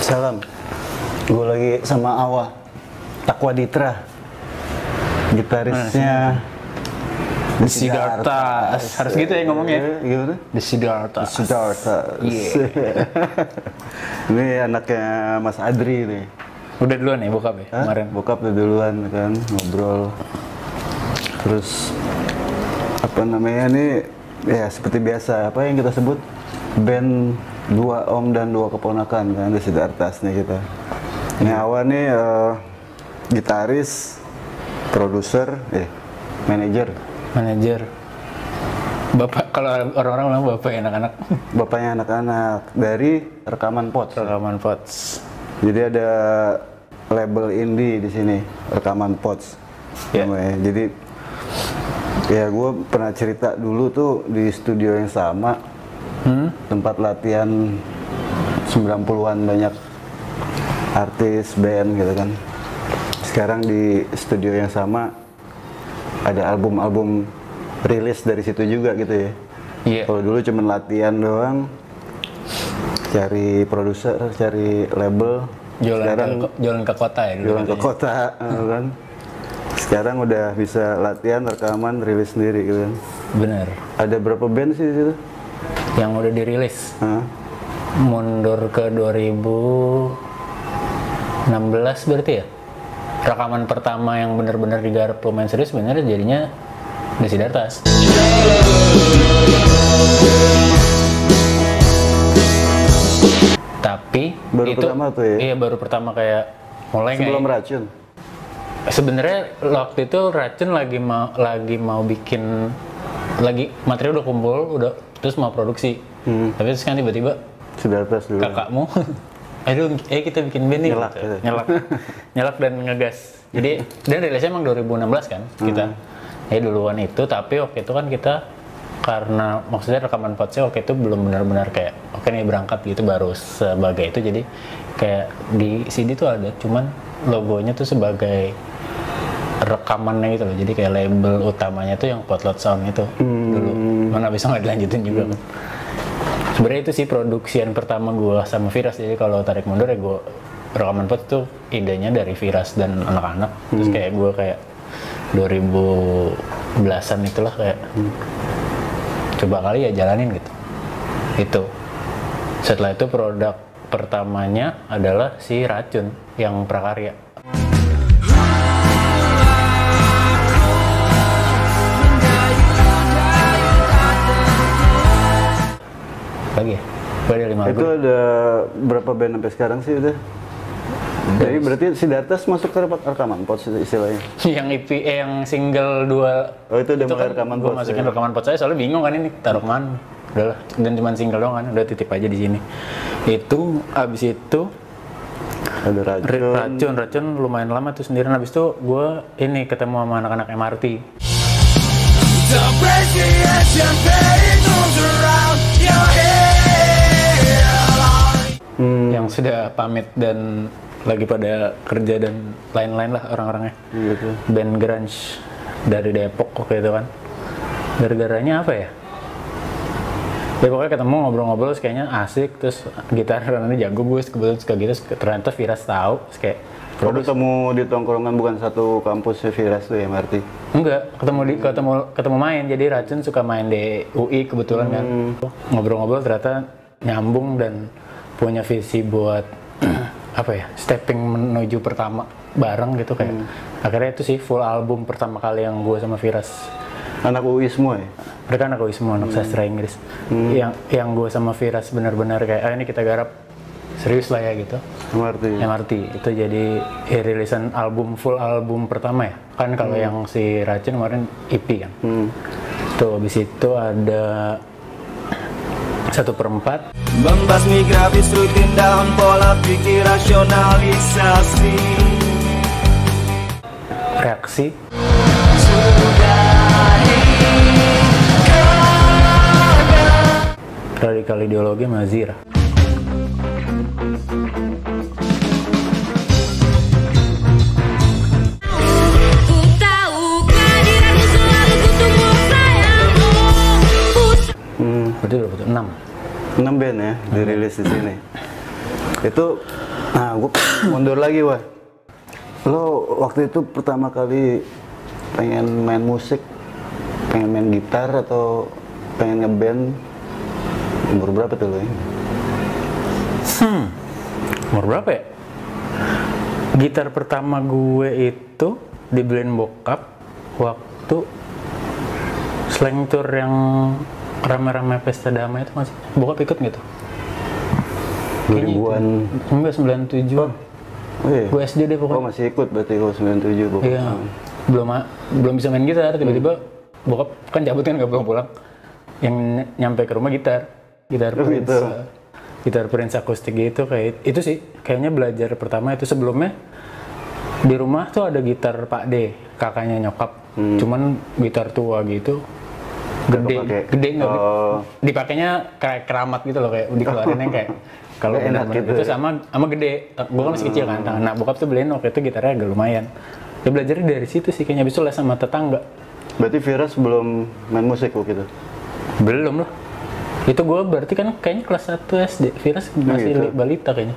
Salam. Gue lagi sama Awa Takwa Ditra, gitarisnya The Siddhartha. Harus gitu ya ngomongnya. Gimana? The Siddhartha. The Siddhartha. Ini anaknya Mas Adri nih. Udah duluan ya bokap ya kemarin. Bokap udah duluan kan, ngobrol. Terus apa namanya nih? Ya seperti biasa, apa yang kita sebut band dua om dan dua keponakan kan, The Siddharthas nih kita. Ini Awa nih gitaris, produser, manajer. Bapak, kalau orang-orang bilang bapak ya anak-anak. Bapaknya anak-anak dari Rekaman Pots. Rekaman Pots. Jadi ada label indie di sini, Rekaman Pots. Namanya. Jadi ya gue pernah cerita dulu tuh di studio yang sama, tempat latihan 90-an banyak artis, band gitu kan. Sekarang di studio yang sama ada album-album rilis dari situ juga gitu ya. Kalau dulu cuma latihan doang, cari produser, cari label. Jualan ke kota ya dulu. Jualan ke kota kan. Sekarang udah bisa latihan, rekaman, rilis sendiri gitu kan. Bener. Ada berapa band sih di situ? Yang udah dirilis? Mundur ke 2016 berarti ya? Rekaman pertama yang benar-benar digarap lumayan serius sebenarnya jadinya The Siddharthas. Tapi baru itu pertama tuh ya? Iya, baru pertama kayak mulai sebelum Racun. Sebenarnya waktu itu Racun lagi mau bikin, lagi material udah kumpul, terus mau produksi. Tapi terus kan tiba-tiba Siddharthas dulu. Kakakmu aduh, kita bikin band nih. Nyelak dan ngegas. Jadi dan rilisnya emang 2016 kan kita. Duluan itu, tapi waktu itu kan kita karena maksudnya Rekaman Potsnya waktu itu belum benar-benar kayak oke nih berangkat gitu, baru sebagai itu. Jadi kayak di CD tuh ada, cuman logonya tuh sebagai rekamannya gitu loh. Jadi kayak label utamanya tuh yang Potlot Sound itu dulu. Mana bisa nggak dilanjutin juga kan. Sebenarnya itu sih produksian pertama gue sama Viras. Jadi kalau tarik mundur ya gue Rekaman Pot tuh idenya dari Viras dan anak-anak. Terus kayak gue kayak 2010-an itulah kayak coba kali ya jalanin gitu. Itu. Setelah itu produk pertamanya adalah si Racun yang prakarya. Lagi ya? Ada 5 itu ada berapa band sampai sekarang sih udah? Jadi berarti Siddharthas masuk ke Rekaman Pots istilahnya? Yang EP, yang single 2. Oh itu udah mulai kan Rekaman Pots. Gue masukin ya? Rekaman Pots saya soalnya bingung kan ini taruh kemana. Udahlah, dan cuma single doang kan, udah titip aja di sini. Itu abis itu ada Racun lumayan lama tuh sendirian. Abis itu gue ini ketemu sama anak-anak MRT. Yang sudah pamit dan lagi pada kerja dan lain-lain lah orang-orangnya. Gitu. Band grunge dari Depok waktu itu kan. Gara-garanya apa ya? Ya pokoknya ketemu ngobrol-ngobrol kayaknya asik, terus gitar ini jago, gue kebetulan suka gitu, ternyata Viras tahu, terus kayak ketemu di tongkrongan bukan satu kampusnya Viras tuh ya berarti? Enggak, ketemu main. Jadi Racun suka main di UI kebetulan kan. Ngobrol-ngobrol ternyata nyambung dan punya visi buat apa ya, stepping menuju pertama bareng gitu kayak. Akhirnya itu sih full album pertama kali yang gue sama Viras. Anak UI semua ya? Mereka anak UI semua, anak sastra Inggris. Yang gue sama Viras benar-benar kayak ini kita garap serius lah ya gitu. MRT itu jadi rilisan album, full album pertama ya kan. Kalau yang si Racun kemarin EP kan. Tuh habis itu ada 1/4 membasmi grafis rutin dalam pola pikir rasionalisasi. Reaksi radikal ideologi Mazira. Berarti 6 band ya dirilis di sini. Itu Nah, gue mundur lagi, wah. Lo waktu itu pertama kali pengen main musik, pengen main gitar atau pengen ngeband, umur berapa tuh lo ya? Umur berapa ya? Gitar pertama gue itu dibeliin bokap waktu slang tour yang rame-rame pesta damai itu masih. Bokap ikut gitu? 2000-an? Enggak, 97. Oh iya? Gue SD deh pokoknya. Oh masih ikut berarti kalau 97 bokap? Iya. Belum bisa main gitar, tiba-tiba bokap kan cabut kan gak pulang-pulang. Yang nyampe ke rumah gitar Prince. Gitu. Gitar Prince akustik gitu, kayak itu sih kayaknya belajar pertama itu. Sebelumnya di rumah tuh ada gitar Pak D, kakaknya nyokap, cuman gitar tua gitu, gede nggak dipakainya kayak keramat gitu loh, kayak dikeluarinnya kayak kalau benar-benar gitu ya? sama gede. Gue kan masih kecil kan, nah bokap tuh beliin waktu itu gitarnya agak lumayan. Dia belajarnya dari situ sih kayaknya, habis itu les sama tetangga. Berarti Viras belum main musik waktu itu? Belum lah. Itu gue berarti kan kayaknya kelas 1 SD, Viras masih gitu. balita kayaknya.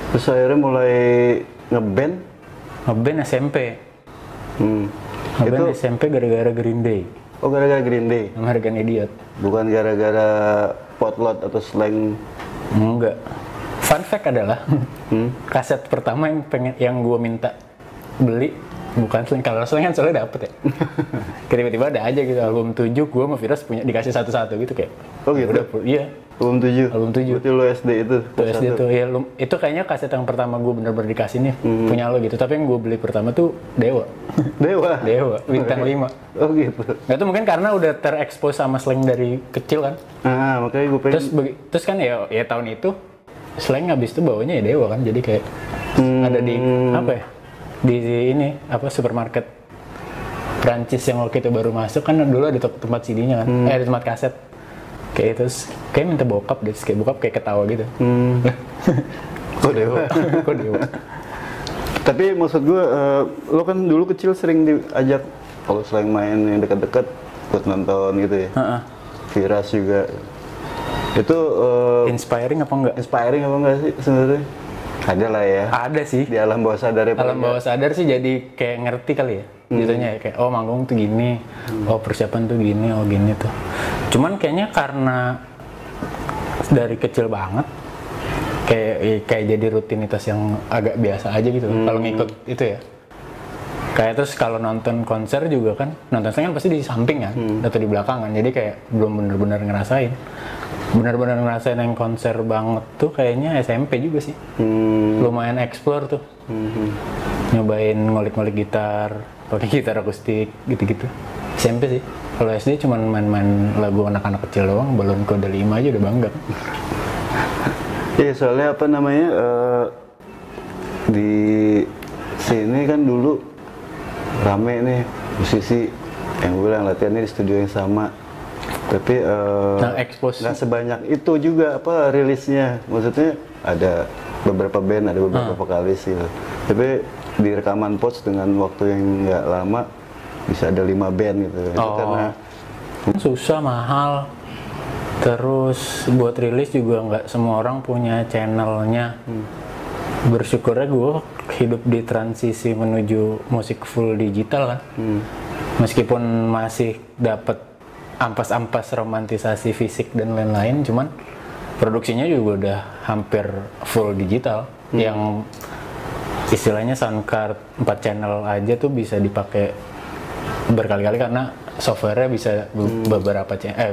Terus akhirnya mulai ngeband? Ngeband SMP. Ngeband Itu... SMP gara-gara Green Day. Oh gara-gara Green Day? American Idiot. Bukan gara-gara Potlot atau slang? Enggak. Fun fact adalah kaset pertama yang gue minta beli bukan slang. Kalau slang kan soalnya dapet ya. Tiba-tiba ada aja gitu album 7, gue sama Viras punya dikasih satu-satu gitu kayak. Oh gitu? Udah, iya. Album 7? Album 7. Berarti lo SD itu? Tuh SD tuh, ya itu kayaknya kaset yang pertama gue bener-bener dikasih nih, punya lo gitu. Tapi yang gue beli pertama tuh Dewa. Dewa, bintang 5. Oh gitu? Nah itu mungkin karena udah terekspos sama slang dari kecil kan. Ah makanya gue pengen... Terus kan ya tahun itu slang habis itu bawanya ya Dewa kan, jadi kayak ada di apa ya, di ini apa supermarket Prancis yang waktu itu baru masuk kan, dulu ada tempat CD-nya kan, ada tempat kaset kayak itu, kayak minta bokap deh, kayak bokap kayak ketawa gitu. Kok Dewa? Kok Dewa? Tapi maksud gue, lo kan dulu kecil sering diajak kalau selain main yang dekat-dekat buat nonton gitu ya. Viras juga. Itu inspiring apa enggak? Inspiring apa enggak sih sebenarnya? Ada lah ya. Ada sih. Di alam bawah sadar ya. Alam bawah sadar sih jadi kayak ngerti kali ya. Jatuhnya ya kayak oh manggung tuh gini, oh persiapan tuh gini, oh gini tuh. Cuman kayaknya karena dari kecil banget kayak jadi rutinitas yang agak biasa aja gitu kalau ngikut itu ya. Kayak terus kalau nonton konser juga kan, nonton saya kan pasti di samping kan atau di belakangan, jadi kayak belum bener-bener ngerasain. Bener-bener ngerasain yang konser banget tuh kayaknya SMP juga sih. Lumayan explore tuh. Nyobain ngolik-ngolik gitar, pakai gitar akustik gitu-gitu. SMP sih. Kalau SD cuma main-main lagu anak-anak kecil doang, Balon Kode 5 aja udah bangga. Iya, soalnya apa namanya, di sini kan dulu rame nih musisi yang gue bilang latihannya di studio yang sama. Tapi nggak sebanyak itu juga apa rilisnya. Maksudnya ada beberapa band, ada beberapa vokalis gitu. Tapi di rekaman Pots dengan waktu yang nggak lama bisa ada 5 band gitu. Itu karena susah, mahal. Terus buat rilis juga nggak semua orang punya channelnya. Bersyukurnya gue hidup di transisi menuju musik full digital kan. Meskipun masih dapat ampas-ampas romantisasi fisik dan lain-lain, cuman produksinya juga udah hampir full digital. Yang istilahnya sound card 4 channel aja tuh bisa dipakai berkali-kali karena softwarenya bisa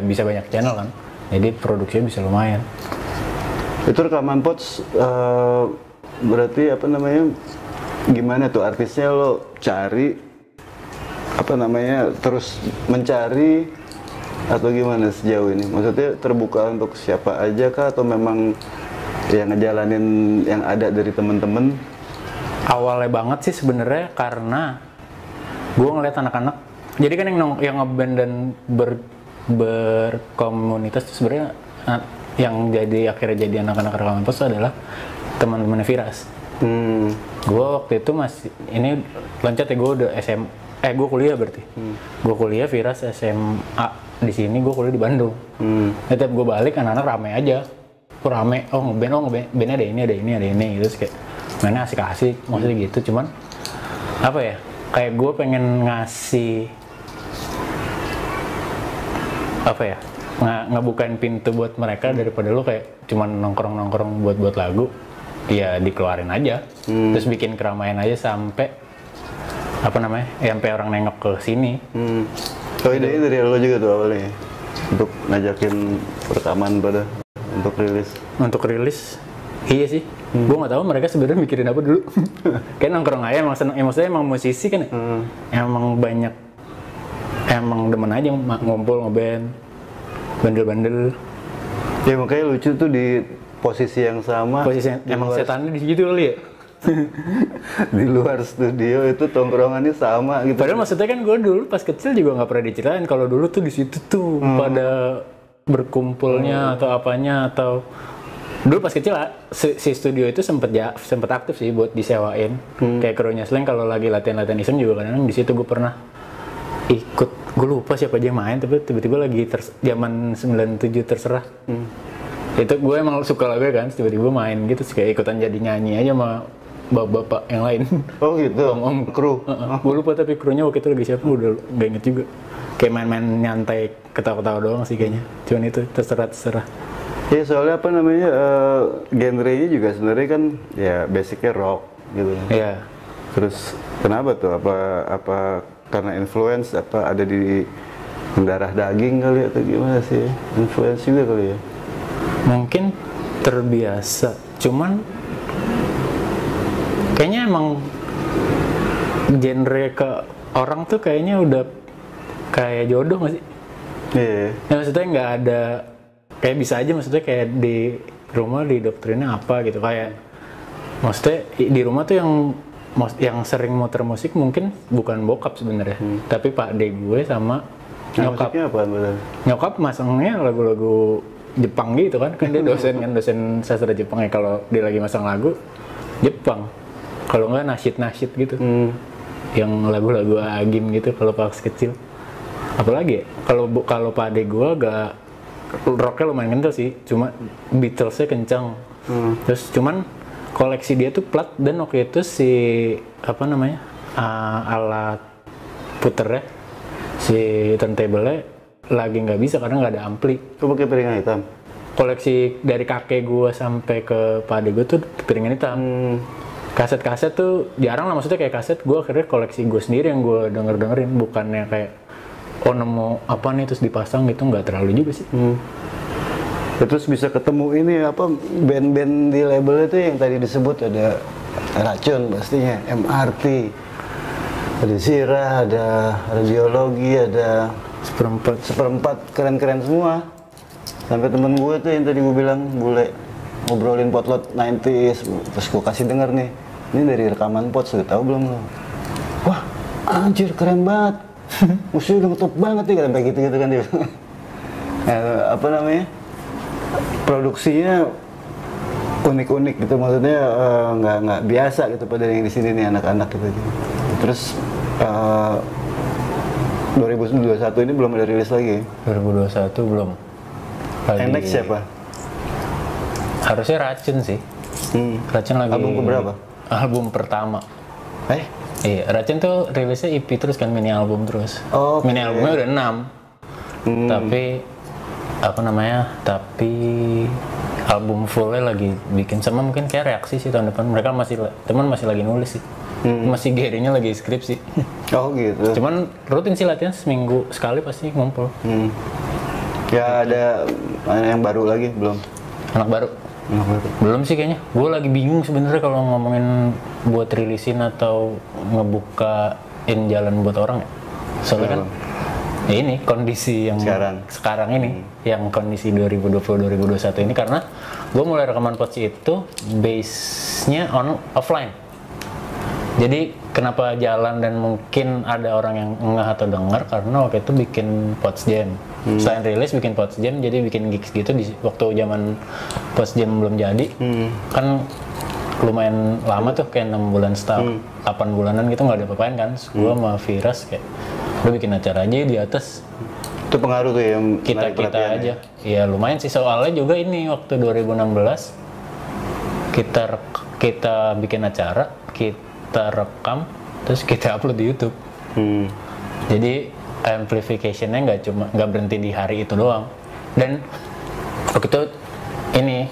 bisa banyak channel kan, jadi produksinya bisa lumayan. Itu rekaman Pots berarti apa namanya, gimana tuh artisnya lo cari apa namanya, terus mencari atau gimana sejauh ini? Maksudnya terbuka untuk siapa aja kah atau memang yang ngejalanin yang ada dari temen-temen? Awalnya banget sih sebenarnya karena gue ngeliat anak-anak, jadi kan yang ngeband dan berkomunitas itu sebenarnya yang jadi akhirnya jadi anak-anak rekaman Pots adalah teman-teman Viras. Gue waktu itu masih ini loncat ya, gue udah gue kuliah berarti. Gue kuliah, Viras SMA di sini, gue kuliah di Bandung. Tiap gue balik anak-anak rame aja. Kok rame? Oh ngeband, bandnya ada ini, ada ini, ada ini. Terus kayak mainnya asik-asik maksudnya gitu. Cuman apa ya, kayak gue pengen ngasih apa ya, ngebukain pintu buat mereka daripada lu kayak cuman nongkrong buat lagu, ya dikeluarin aja, terus bikin keramaian aja sampai apa namanya, sampai orang nengok ke sini. Oh, ide dari lo juga tuh awalnya untuk ngajakin rekaman pada untuk rilis. Iya sih, gue nggak tahu mereka sebenarnya mikirin apa dulu. Kayak nongkrong aja, maksudnya emang musisi kan ya, emang banyak, emang demen aja ngumpul ngeband, bandel-bandel. Ya makanya lucu tuh di posisi yang sama. Emang setannya di situ kali ya. Di luar studio itu tongkrongannya sama gitu. Padahal maksudnya kan gue dulu pas kecil juga nggak pernah diceritain kalau dulu tuh di situ tuh pada berkumpulnya atau apanya, atau dulu pas kecil si studio itu sempet aktif sih buat disewain. Kayak krunya Slang kalau lagi latihan iseng juga kadang di situ gue pernah ikut. Gue lupa siapa aja yang main, tapi tiba-tiba lagi zaman 97 terserah. Itu gue emang suka lagu kan, tiba-tiba main gitu, kayak ikutan jadi nyanyi aja sama bapak-bapak yang lain. Oh gitu, om kru. Gue lupa tapi krunya waktu itu lagi siapa, udah gak inget juga. Kayak main-main nyantai, ketawa-ketawa doang sih kayaknya. Cuman itu terserah. Ya soalnya apa namanya, genrenya juga sebenarnya kan ya basicnya rock gitu. Iya. Terus kenapa tuh? Apa karena influence, apa ada di darah daging kali atau gimana sih? Influence juga kali ya? Mungkin terbiasa, cuman kayaknya emang genre ke orang tuh kayaknya udah kayak jodoh nggak sih? Iya. Ya, maksudnya nggak ada, kayak bisa aja maksudnya kayak di rumah didoktrinnya apa gitu, kayak maksudnya di rumah tuh yang sering muter musik mungkin bukan bokap sebenarnya, tapi pak de gue sama nyokap. Nyokap masangnya lagu-lagu Jepang gitu kan dia dosen sastra Jepang ya, kalau dia lagi masang lagu Jepang, kalau nggak nasyid gitu, yang lagu-lagu agim gitu kalau pas kecil. Apalagi ya, kalau pak de gue agak rocknya lumayan kenceng sih, cuma Beatlesnya kencang. Terus cuman koleksi dia tuh plat, dan waktu itu si apa namanya alat puternya, si turntable-nya lagi nggak bisa karena nggak ada ampli. Kau pakai piringan hitam? Koleksi dari kakek gue sampai ke pak ade gue tuh piringan hitam. Kaset-kaset tuh jarang lah, maksudnya kayak kaset gue akhirnya koleksi gue sendiri yang gue dengerin, bukannya kayak nemu apa nih terus dipasang gitu, nggak terlalu juga sih. Ya, terus bisa ketemu ini apa band-band di label itu yang tadi disebut, ada Racun pastinya, MRT, ada Zirah, ada Radiologi, ada Seperempat, keren-keren semua. Sampai temen gue tuh yang tadi gue bilang bule ngobrolin potlot 90s, terus gue kasih denger nih, ini dari rekaman pot, sudah tahu belum lo? Wah anjir keren banget, musuhnya udah ngetop banget nih, sampai gitu-gitu kan dia. Apa namanya, produksinya unik-unik gitu, maksudnya nggak biasa gitu pada yang di sini nih anak-anak gitu. Terus 2021 ini belum ada rilis lagi. 2021 belum. Next siapa? Harusnya Racun sih. Racun lagi. Album keberapa? Album pertama. Iya, Racun tuh rilisnya EP terus kan, mini album terus. Mini albumnya udah 6. Tapi apa namanya? Tapi album fullnya lagi bikin, sama mungkin kayak Reaksi sih tahun depan. Mereka masih lagi nulis sih. Masih Gary-nya lagi skripsi. Oh gitu. Cuman rutin sih latihan, seminggu sekali pasti ngumpul. Ya ada yang baru lagi belum? Anak baru? Belum sih kayaknya. Gue lagi bingung sebenarnya kalau ngomongin buat rilisin atau ngebukain jalan buat orang ya. Soalnya kan ya ini kondisi yang sekarang ini, yang kondisi 2020-2021 ini, karena gue mulai rekaman Pots itu base-nya offline. Jadi kenapa jalan dan mungkin ada orang yang ngeh atau denger, karena waktu itu bikin Pots Jam. Selain rilis bikin Pots Jam, jadi bikin gigs gitu di waktu zaman Pots Jam belum jadi. Kan lumayan lama tuh, kayak 6 bulan setahun, 8 bulanan gitu nggak ada apa-apain kan. Gue sama Viras kayak udah bikin acara aja di atas. Itu pengaruh tuh yang kita aja. Iya lumayan sih, soalnya juga ini waktu 2016 kita bikin acara, kita rekam, terus kita upload di YouTube. Jadi amplification-nya nggak berhenti di hari itu doang. Dan waktu itu ini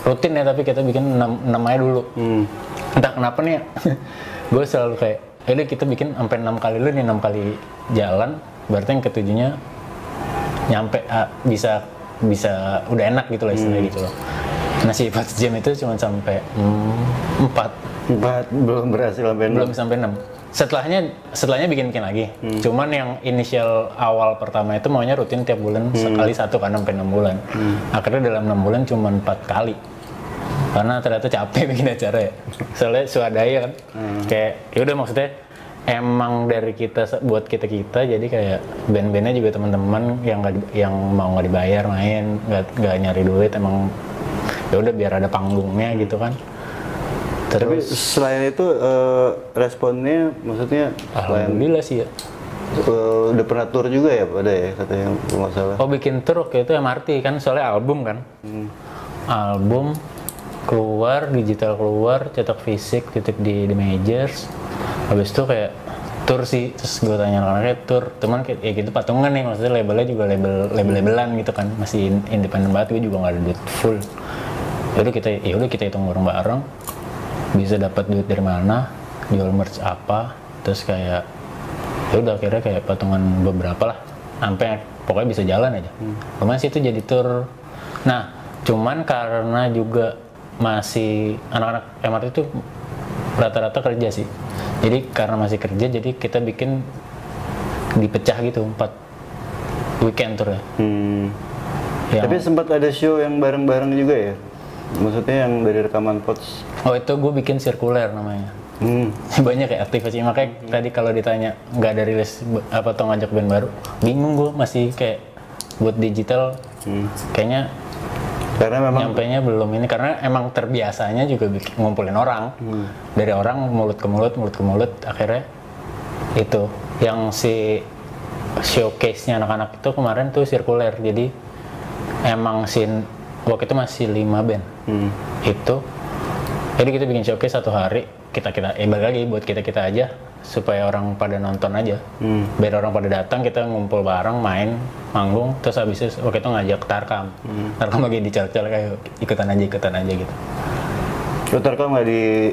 rutin ya, tapi kita bikin 6 aja dulu. Entah kenapa nih, gue selalu kayak, ini kita bikin sampai 6 kali dulu nih, 6 kali jalan, berarti yang ketujuhnya nyampe bisa udah enak gitu lah istilahnya gitu loh. Nah si 4 jam itu cuma sampai 4 belum berhasil sampai 6. Belum sampai 6. Setelahnya bikin lagi. Cuman yang inisial awal pertama itu maunya rutin tiap bulan sekali satu kan sampai 6 bulan. Akhirnya dalam 6 bulan cuma 4 kali. Karena ternyata capek bikin acara ya. Soalnya swadaya kan. Kayak ya udah maksudnya emang dari kita buat kita jadi kayak band-bandnya juga teman-teman yang mau nggak dibayar main, nggak nyari duit, emang ya udah biar ada panggungnya gitu kan. Terus, tapi selain itu responnya maksudnya alhamdulillah sih ya. Udah pernah tour juga ya pada ya katanya nggak salah. Oh bikin tour waktu itu MRT kan, soalnya album kan. Album keluar, digital keluar, cetak fisik, titik di majors. Habis itu kayak tour sih, terus gue tanya anak-anaknya tour, teman kayak ya gitu patungan nih, maksudnya labelnya juga label-labelan gitu kan, masih independen banget, gue juga nggak ada duit full. Yaudah kita hitung bareng-bareng, bisa dapat duit dari mana, jual merch apa, terus kayak yaudah akhirnya kayak patungan beberapa lah, sampai pokoknya bisa jalan aja. Lumayan sih itu jadi tour. Nah, cuman karena juga masih anak-anak MRT itu rata-rata kerja sih. Jadi karena masih kerja, jadi kita bikin dipecah gitu 4 weekend tour ya. Tapi sempat ada show yang bareng-bareng juga ya? Maksudnya yang dari rekaman Pots? Oh itu gue bikin sirkuler namanya. Banyak kayak aktivasi, makanya tadi kalau ditanya nggak ada rilis apa atau ngajak band baru, bingung gue masih kayak buat digital kayaknya. Karena memang nyampainya belum ini, karena emang terbiasanya juga ngumpulin orang dari orang mulut ke mulut, akhirnya itu yang si showcase-nya anak-anak itu kemarin tuh sirkuler. Jadi emang waktu itu masih 5 band itu, jadi kita bikin showcase 1 hari, kita balik lagi buat kita aja supaya orang pada nonton aja, biar orang pada datang, kita ngumpul bareng, main, manggung, terus habis itu waktu itu ngajak Tarkam. Tarkam lagi dicolek-colek kayak ikutan aja gitu. Lu Tarkam nggak di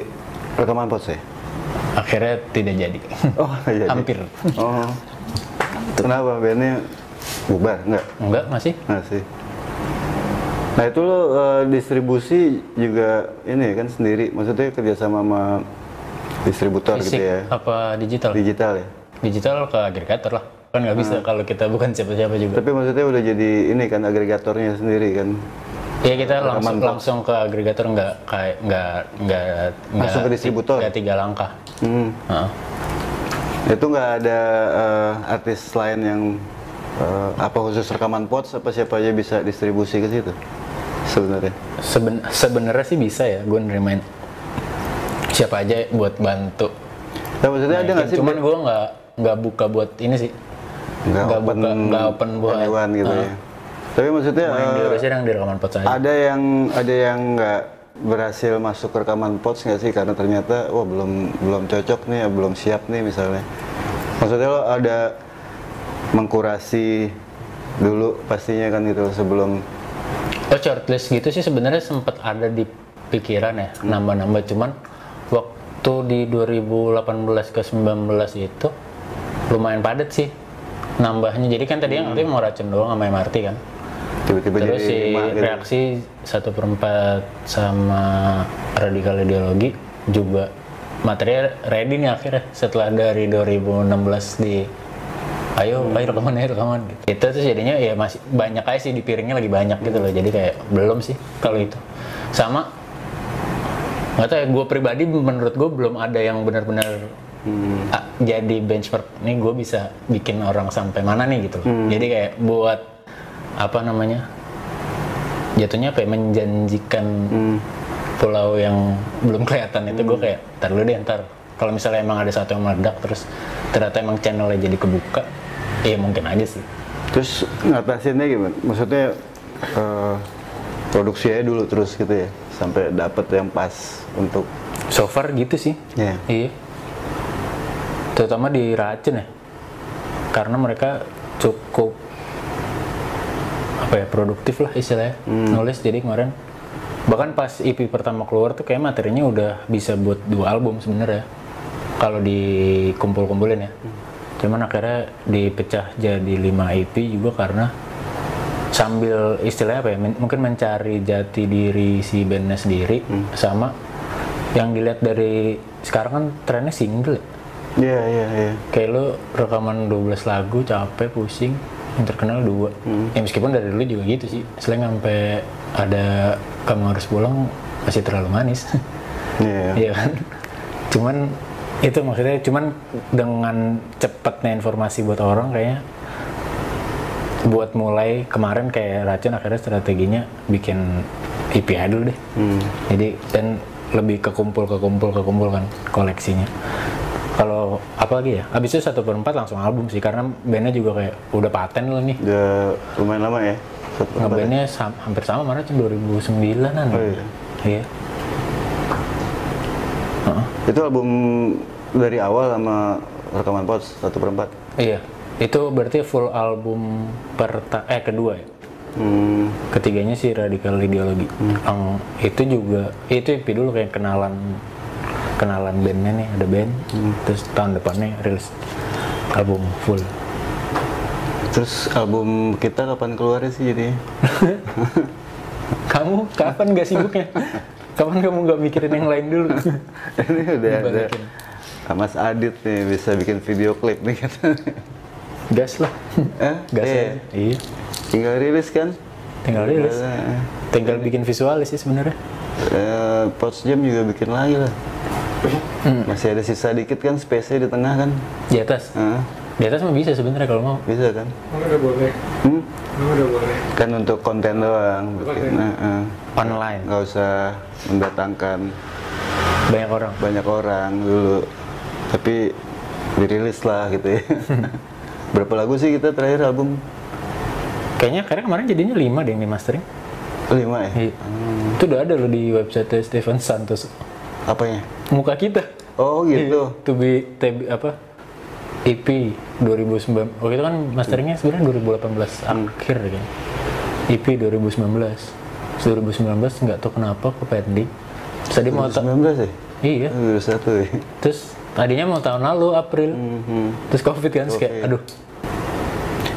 rekaman Pots ya? Akhirnya tidak jadi. Oh jadi. Hampir. Oh. Kenapa bandnya bubar? Enggak, masih. Nah itu lo distribusi juga ini kan sendiri, maksudnya kerjasama sama distributor fisik, gitu ya? Apa digital? Digital ya? Digital ke agregator lah, kan nggak bisa kalau kita bukan siapa-siapa juga. Tapi maksudnya udah jadi ini kan agregatornya sendiri kan? Iya, kita langsung ke agregator, nggak langsung ke distributor? Nggak 3 langkah. Itu nggak ada artis lain yang apa khusus rekaman Pots, apa siapa aja bisa distribusi ke situ sebenarnya? Sebenarnya sih bisa ya, gue nerimain siapa aja buat bantu. Nah, maksudnya ada nggak sih? Cuman gue nggak buka buat ini sih. Nggak open buat anyone gitu ya. Tapi maksudnya yang diurusin yang di rekaman Pots aja. Ada yang nggak berhasil masuk ke rekaman Pots nggak sih karena ternyata belum cocok nih, belum siap nih misalnya. Maksudnya lo ada mengkurasi dulu pastinya kan gitu sebelum. Shortlist gitu sih sebenarnya sempat ada di pikiran ya, nambah-nambah, cuman waktu di 2018 ke 19 itu lumayan padat sih nambahnya. Jadi kan tadi yang artinya mau Racun doang sama MRT kan. Tiba-tiba terus jadi si gitu. Reaksi 1/4 sama Radikal Ideologi juga material ready nih akhirnya setelah dari 2016 di ayo rekaman gitu. Itu terus jadinya ya masih banyak aja sih, di piringnya lagi banyak gitu loh. Jadi kayak belum sih kalau itu. Sama nggak tahu ya, gue pribadi menurut gue belum ada yang benar-benar jadi benchmark nih gue bisa bikin orang sampai mana nih gitu. Jadi kayak buat apa namanya, jatuhnya kayak menjanjikan pulau yang belum kelihatan itu. Gue kayak ntar dulu deh, kalau misalnya emang ada satu yang meledak terus ternyata emang channelnya jadi kebuka, ya mungkin aja sih. Terus ngatasinnya gimana? Maksudnya produksi aja dulu terus gitu ya, sampai dapet yang pas untuk. So far gitu sih. Iya. Terutama di Racun ya, karena mereka cukup produktif lah istilahnya nulis. Jadi kemarin bahkan pas EP pertama keluar tuh kayak materinya udah bisa buat 2 album sebenarnya kalau dikumpul-kumpulin ya. Cuman akhirnya dipecah jadi 5 EP juga karena sambil istilahnya mungkin mencari jati diri si bandnya sendiri, sama yang dilihat dari sekarang kan trennya single. Iya. Kayak lo rekaman 12 lagu capek pusing, yang terkenal 2. Ya meskipun dari dulu juga gitu sih, selain sampai ada Kamu Harus Pulang masih terlalu manis. Iya kan. Cuman itu maksudnya dengan cepatnya informasi buat orang kayaknya buat mulai kemarin kayak Racun akhirnya strateginya bikin EP aja dulu deh. Jadi dan lebih kekumpul kan koleksinya. Kalau apa lagi ya? Abis itu 1/4 langsung album sih, karena bandnya juga kayak udah paten loh nih. Udah lumayan lama ya? Ngebandnya hampir sama, mana 2009-an. Oh iya? Itu album dari awal sama rekaman Pots 1/4? Iya, itu berarti full album kedua ya? Ketiganya sih Radikal Ideologi. Itu juga, itu EP dulu kayak kenalan bandnya nih, ada band. Terus tahun depannya rilis album full. Terus album kita kapan keluarnya sih jadi? Kamu kapan gak sibuknya? Kapan kamu gak mikirin yang lain dulu? Ini udah ada Mas Adit nih, bisa bikin video klip nih katanya. Gas lah. Gas aja. Iya. Tinggal rilis kan? Tinggal bikin visualis sih sebenarnya. Pots Jam juga bikin lagi lah. Masih ada sisa dikit kan, space-nya di tengah kan? Di atas? Di atas mah bisa sebenarnya kalau mau. Bisa kan? Udah boleh. Udah boleh. Kan untuk konten doang. Online. Nggak usah mendatangkan banyak orang dulu. Tapi dirilis lah gitu ya. Berapa lagu sih kita terakhir album? Kayaknya kemarin jadinya 5 deh yang di mastering. 5 ya? Iya. Itu udah ada loh di website Steven Santos. Apanya? Muka kita. Oh gitu. To be EP 2009. Oh itu kan masteringnya sebenarnya 2018 akhir kan. EP 2019. 2019 nggak tahu kenapa ke pending. Tadi mau 2019 ya? Iya. 2021 ya. Terus tadinya mau tahun lalu April. Terus Covid kan, kayak aduh.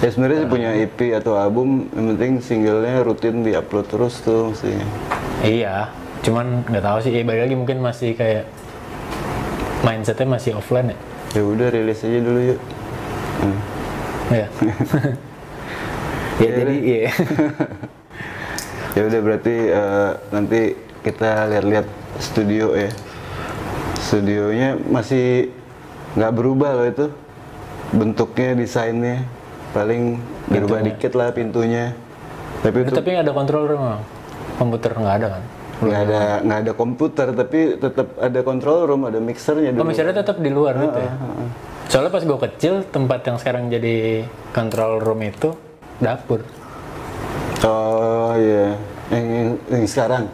Ya sebenarnya sih punya EP atau album, yang penting singlenya rutin diupload terus tuh mestinya. Iya, cuman nggak tahu sih. Balik lagi mungkin masih kayak mindsetnya masih offline ya. Ya udah rilis aja dulu yuk. Ya. Ya jadi iya. Ya udah berarti nanti kita lihat-lihat studio ya. Studionya masih nggak berubah loh itu, bentuknya, desainnya paling berubah dikit lah pintunya. Tapi ada control room, komputer nggak ada kan? Nggak ada komputer, tapi tetap ada control room, ada mixernya. Oh, mixernya tetap di luar gitu ya? Soalnya pas gue kecil, tempat yang sekarang jadi control room itu dapur. Oh iya, yang sekarang?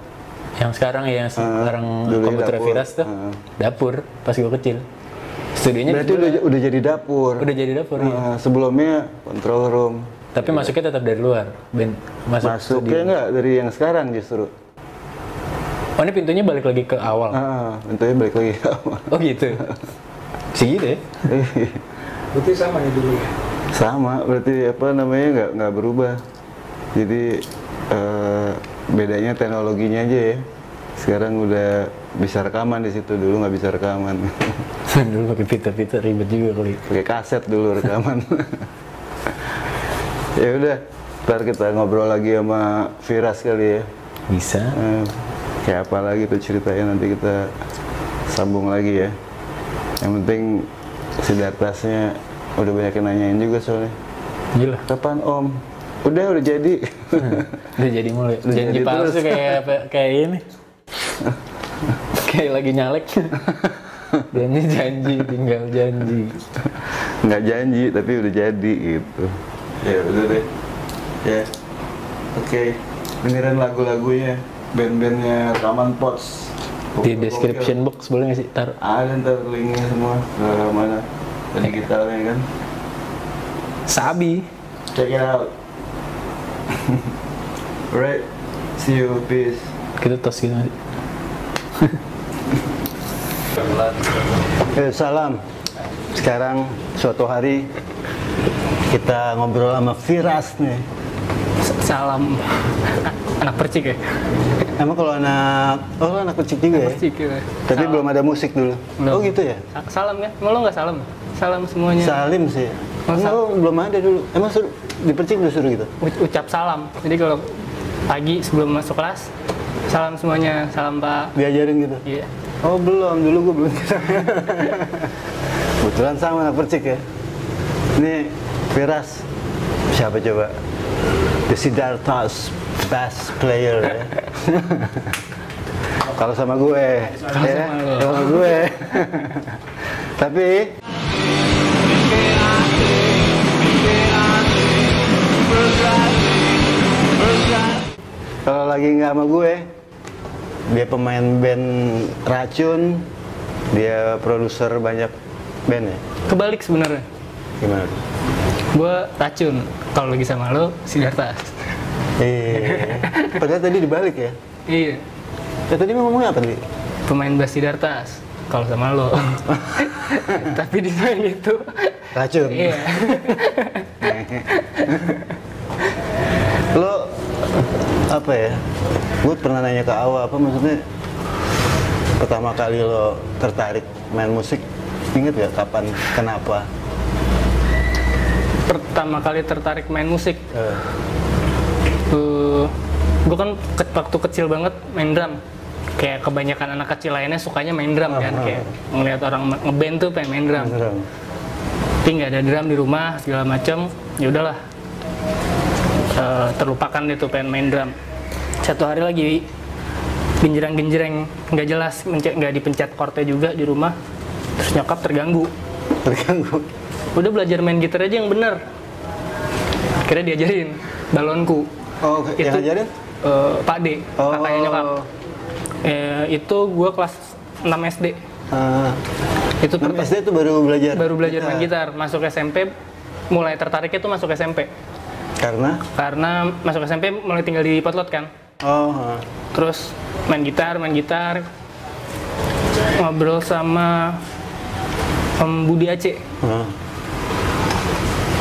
Yang sekarang ya, sekarang komputer Viras tuh dapur pas gue kecil. Studionya berarti udah jadi dapur. Udah jadi dapur ya. Sebelumnya control room. Tapi masuknya tetap dari luar. Masuknya nggak dari yang sekarang justru. Oh ini pintunya balik lagi ke awal? Pintunya balik lagi ke awal. Oh gitu? Segitu ya? Berarti sama ya dulu ya? Sama, berarti apa namanya nggak berubah. Jadi bedanya teknologinya aja ya. Sekarang udah bisa rekaman di situ, dulu nggak bisa rekaman. Dulu pakai pita-pita ribet juga kali. Pakai kaset dulu rekaman. Ya udah, ntar kita ngobrol lagi sama Viras kali ya. Bisa. Kayak apa lagi tuh ceritanya, nanti kita sambung lagi ya. Yang penting si Dartasnya udah banyak yang nanyain juga soalnya. Gila. Kapan Om? Udah jadi. Udah jadi mulai. Janji palsu kayak ini. Kayak lagi nyalek. Janji tinggal janji. Nggak janji tapi udah jadi gitu. Ya udah deh. Ya. Oke. dengerin lagu-lagunya, band-bandnya Rekaman Pots. Di description box boleh nggak sih? Ada ntar linknya semua ke mana ke digitalnya kan. Sabi. Check it out. Alright, see you, peace. Kita tos gitu nggak sih? Salam. Sekarang suatu hari kita ngobrol sama Firas nih. Salam anak percik ya? Emang kalau anak percik juga ya? Percik ya. Tapi belum ada musik dulu. Belum. Oh gitu ya? Salam ya? Emang lo nggak salam? Salam semuanya. Salim sih. Oh, Emang belum ada dulu. Emang di percik dulu suruh gitu? Ucap salam. Jadi kalau pagi sebelum masuk kelas, salam semuanya. Salam Pak. Diajarin gitu? Iya. Oh belum, dulu gue belum. Kebetulan sama anak percik ya. Ini Firas. Siapa coba? The Siddhartha's best player ya. Kalau sama gue, sama gue. Tapi kalau lagi nggak sama gue, dia pemain band Racun, dia produser banyak band ya. Kebalik sebenarnya. Gimana? Gue Racun. Kalau lagi sama lo, Siddhartha. Iya. Padahal tadi dibalik ya. Iya. Ya, tadi ngomongnya apa tadi? Pemain bass Siddhartha. Kalau sama lo. Tapi di main itu Racun. iya. Lo apa ya? Gue pernah nanya ke Awa, apa maksudnya pertama kali lo tertarik main musik? Ingat gak kapan? Kenapa? Pertama kali tertarik main musik. Gue kan waktu kecil banget main drum. Kayak kebanyakan anak kecil lainnya sukanya main drum kan. Kayak ngeliat orang ngeband tuh pengen main drum. Tapi nggak ada drum di rumah segala macam. Ya udahlah. Terlupakan itu pengen main drum. Satu hari lagi genjreng-genjreng nggak jelas, nggak dipencet chordnya juga di rumah. Terus nyokap terganggu. Udah belajar main gitar aja yang bener. Akhirnya diajarin balonku. Oh, itu yang ngajarin? Pak D, kakaknya nyokap. Itu gue kelas 6 SD. Itu 6 SD itu baru belajar main gitar. Masuk SMP mulai tertarik itu masuk SMP. Karena masuk SMP mulai tinggal di Potlot kan. Terus main gitar, ngobrol sama Om Budi Aceh.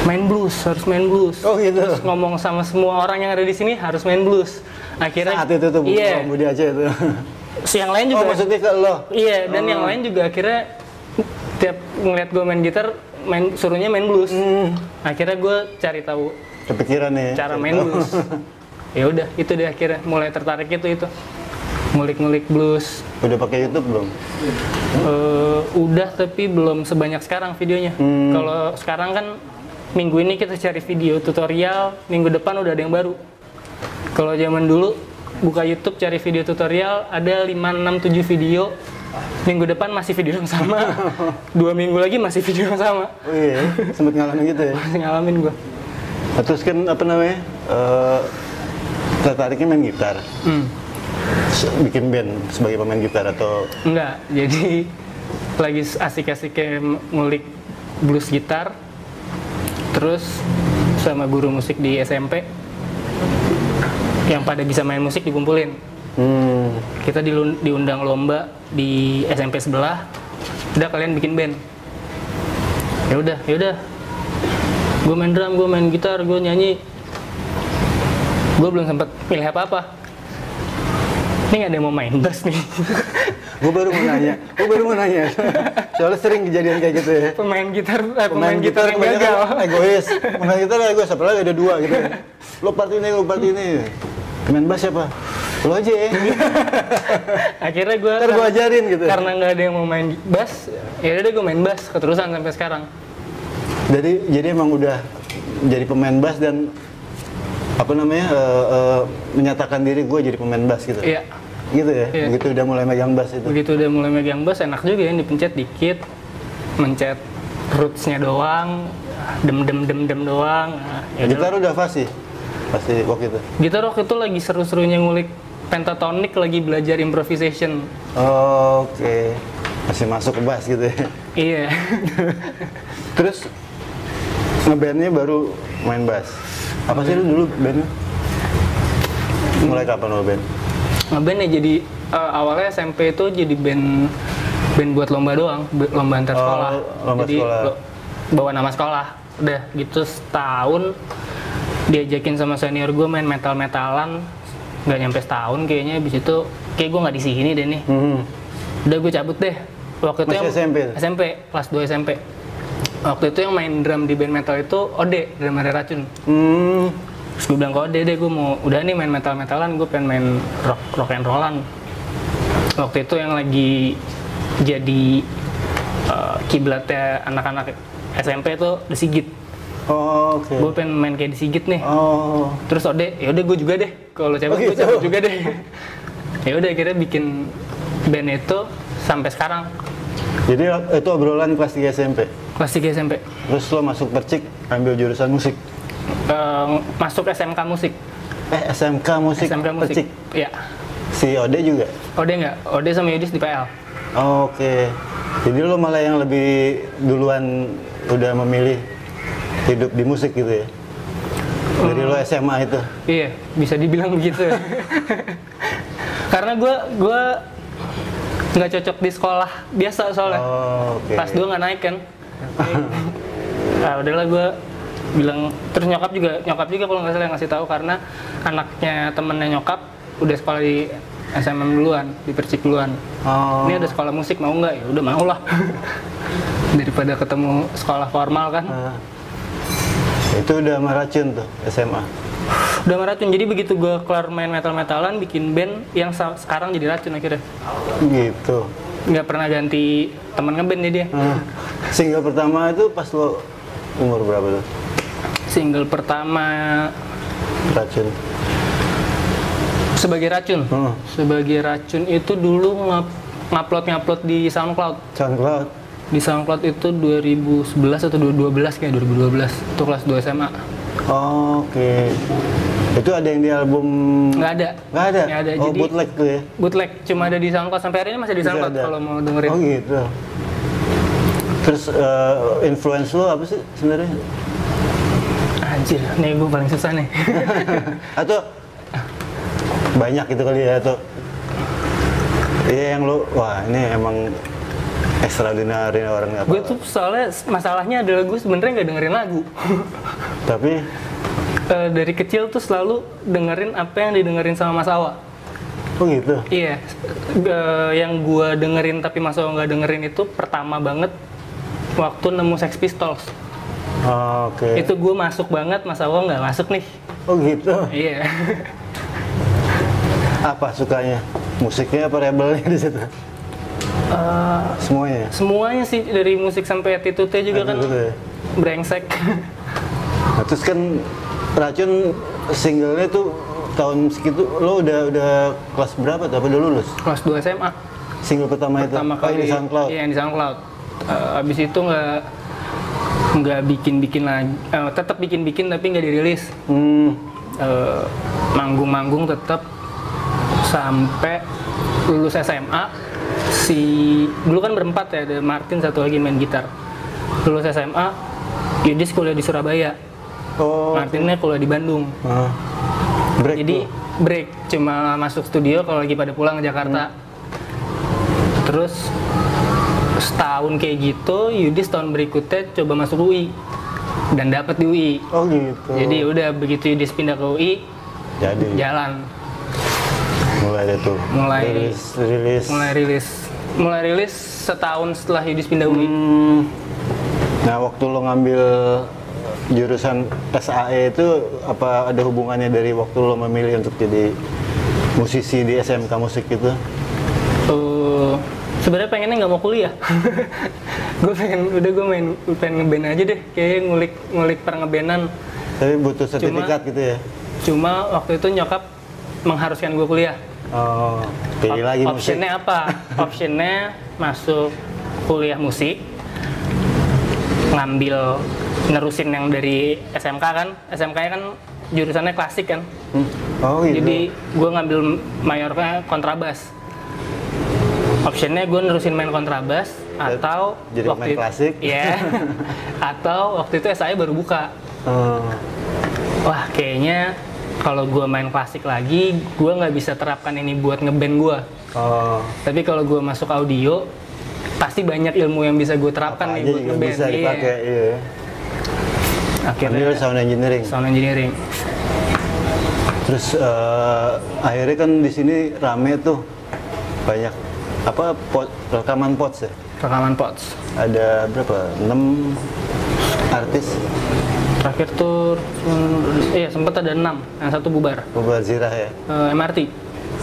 Harus main blues. Oh gitu. Terus ngomong sama semua orang yang ada di sini harus main blues. Akhirnya saat itu tuh iya. Om Budi Aceh itu. Yang lain juga. Oh maksudnya ke lo? Iya, dan yang lain juga akhirnya tiap ngeliat gue main gitar, suruhnya main blues. Akhirnya gue cari tahu kepikiran nih cara main blues. Ya udah, itu deh akhirnya mulai tertarik itu. Ngulik-ngulik blues. Udah pakai YouTube belum? Udah, tapi belum sebanyak sekarang videonya. Kalau sekarang kan minggu ini kita cari video tutorial, minggu depan udah ada yang baru. Kalau zaman dulu buka YouTube cari video tutorial ada 5, 6, 7 video. Minggu depan masih video yang sama. 2 minggu lagi masih video yang sama. Oh iya, sempet ngalamin gitu ya? Masih ngalamin gua. Nah, terus kan apa namanya? Tertariknya main gitar. Bikin band sebagai pemain gitar atau? Enggak, jadi lagi asik-asiknya ngulik blues gitar. Terus sama guru musik di SMP yang pada bisa main musik dikumpulin. Kita diundang lomba di SMP sebelah. Udah, kalian bikin band. Ya udah. Gue main drum, gue main gitar, gue nyanyi. Gue belum sempat pilih apa-apa. Ini nggak ada yang mau main bass nih. Gue baru mau nanya. Soalnya sering kejadian kayak gitu ya. Pemain gitar yang gagal. Egois. Pemain gitar egois, apalagi ada 2 gitu ya. Lo part ini. Pemain bass siapa? Lo aja ya. Akhirnya gue ntar gue ajarin gitu. Karena nggak ada yang mau main bass, ya udah gue main bass keterusan sampai sekarang. Jadi emang udah jadi pemain bass dan apa namanya menyatakan diri gue jadi pemain bass gitu. Iya. Gitu ya. Iya. Begitu udah mulai megang bass itu. Begitu udah mulai megang bass enak juga ya, dipencet dikit, mencet rootsnya doang, dem doang. Nah, ya gitar udah fasih. pasti waktu itu? Gitar waktu itu lagi seru-serunya ngulik pentatonic, lagi belajar improvisation. Oke. Masih masuk ke bass gitu ya? Iya. Terus ngebandnya baru main bass? Apa sih lu dulu bandnya? Mulai kapan lo band? Ngeband ya jadi awalnya SMP itu jadi band buat lomba doang, lomba antar sekolah. Lomba jadi sekolah. Bawa nama sekolah. Udah gitu setahun diajakin sama senior gue main metal-metalan, nggak nyampe setahun kayaknya. Abis itu kayak gue nggak di sini deh nih. Udah gue cabut deh. Waktu itu Masih SMP? SMP, kelas 2 SMP. Waktu itu yang main drum di band metal itu Ode, drummer Racun. Terus gue bilang ke Ode deh, gue mau udah nih main metal-metalan, gue pengen main rock and rollan. Waktu itu yang lagi jadi kiblatnya anak-anak SMP itu The Sigit. Oke. Gue pengen main kayak The Sigit nih. Terus Ode, ya udah gue juga deh. Kalau cabut gue gitu. cabut juga deh. Ya udah akhirnya bikin band itu sampai sekarang. Jadi itu obrolan kelas 3 SMP? Kelas 3 SMP. Terus lo masuk Percik, ambil jurusan musik? Masuk SMK musik. SMK musik? SMK musik. Percik? Iya. Si Ode juga? Ode enggak? Ode sama Yudis di PL. Oke. Jadi lo malah yang lebih duluan udah memilih hidup di musik gitu ya? Dari lo SMA itu? Iya, bisa dibilang begitu. Karena gue nggak cocok di sekolah biasa soalnya. Oke. Kelas 2 nggak naik kan. Nah, udahlah gue bilang, terus nyokap juga kalau nggak salah yang ngasih tahu, karena anaknya temennya nyokap udah sekolah di SMM duluan, di Percik duluan. Ini ada sekolah musik, mau nggak? Ya udah mau lah. Daripada ketemu sekolah formal kan. Itu udah meracun tuh SMA? Udah meracun, jadi begitu gue kelar main metal-metalan, bikin band yang sekarang jadi racun akhirnya. Gitu. Nggak pernah ganti teman ngeband dia. Single pertama itu pas lo umur berapa tuh? Single pertama Racun? Sebagai Racun. Sebagai Racun itu dulu ngupload di SoundCloud. SoundCloud? Di SoundCloud itu 2011 atau 2012 kayak 2012. Itu kelas 2 SMA. Oke. Itu ada yang di album? Nggak ada. Nggak ada? Nggak ada. Oh, Jadi bootleg tuh ya? bootleg, cuma ada di SoundCloud. Sampai hari ini masih di Bisa SoundCloud ada. kalau mau dengerin. Oh gitu. Terus influence lo apa sih sebenarnya? Anjir, nih gue paling susah nih. Atau banyak gitu kali ya, atau iya yang lo, wah ini emang extraordinary orangnya apa? Gue tuh soalnya masalahnya adalah gue sebenarnya nggak dengerin lagu. Tapi dari kecil tuh selalu dengerin apa yang didengerin sama Mas Awa. oh gitu? Iya, yang gue dengerin tapi Mas Awa nggak dengerin itu pertama banget waktu nemu Sex Pistols. Oke. Itu gue masuk banget, Mas Awa nggak masuk nih. Oh gitu? Iya. Apa sukanya? Musiknya apa rebelnya di situ? Semuanya? Semuanya sih, dari musik sampai attitude-nya juga kan Attitude ya? brengsek. Nah, terus kan Racun singlenya tuh tahun segitu, lo udah kelas berapa tuh? Apa udah lulus? Kelas 2 SMA. Single pertama itu? Pertama kali di SoundCloud? Iya, yang di SoundCloud. Abis itu nggak bikin lagi, tetap bikin tapi nggak dirilis. Manggung-manggung tetap sampai lulus SMA. Dulu kan berempat ya, ada Martin satu lagi main gitar. Lulus SMA, Yudis kuliah di Surabaya. Oh. Martinnya kuliah di Bandung. Break Jadi tuh? break, cuma masuk studio kalau lagi pada pulang ke Jakarta. Terus setahun kayak gitu, Yudis tahun berikutnya coba masuk UI dan dapat di UI. Oh gitu. Jadi udah begitu Yudis pindah ke UI, jadi jalan. mulai deh tuh. Mulai rilis setahun setelah Yudis pindah UI. Nah, waktu lo ngambil jurusan SAE itu apa ada hubungannya dari waktu lo memilih untuk jadi musisi di SMK musik itu? Sebenarnya pengennya nggak mau kuliah. Gue pengen ngeband aja deh, kayak ngulik per ngebandan. Tapi butuh sertifikat gitu ya? Cuma waktu itu nyokap mengharuskan gue kuliah. Oh, pilih lagi musik. Optionnya apa? Optionnya masuk kuliah musik, nerusin yang dari SMK kan. SMK-nya kan jurusannya klasik kan. Oh gitu. Jadi gue ngambil mayornya kontrabas. Optionnya gue nerusin main kontrabas atau jadi waktu main klasik. Iya. Atau waktu itu SAE baru buka. Wah kayaknya kalau gue main klasik lagi, gue nggak bisa terapkan ini buat ngeband gue. Tapi kalau gue masuk audio, pasti banyak ilmu yang bisa gue terapkan apa nih aja buat juga ngeband. bisa dipakai. Iya. Akhirnya Ambil sound engineering. sound engineering. Terus akhirnya kan di sini rame tuh banyak apa rekaman pots ya. Rekaman pots. Ada berapa? 6 artis. Terakhir tuh, sempat ada 6, yang satu bubar. Bubar Zirah ya. MRT.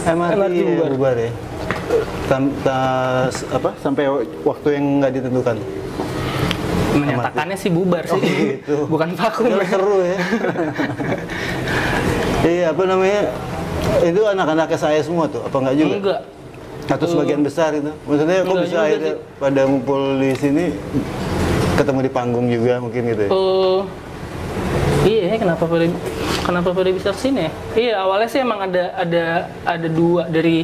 MRT bubar. bubar ya. Sampai waktu yang nggak ditentukan. Menyatakannya sih bubar sih, gitu. bukan vakum. Itu seru ya. Iya, apa namanya? Itu anak-anaknya saya semua tuh, apa enggak juga? Enggak. Atau sebagian besar itu? Maksudnya kok Enggak bisa juga akhirnya pada ngumpul di sini, ketemu di panggung juga mungkin gitu ya? Iya, kenapa pada bisa kesini ya? Iya, awalnya sih emang ada dua dari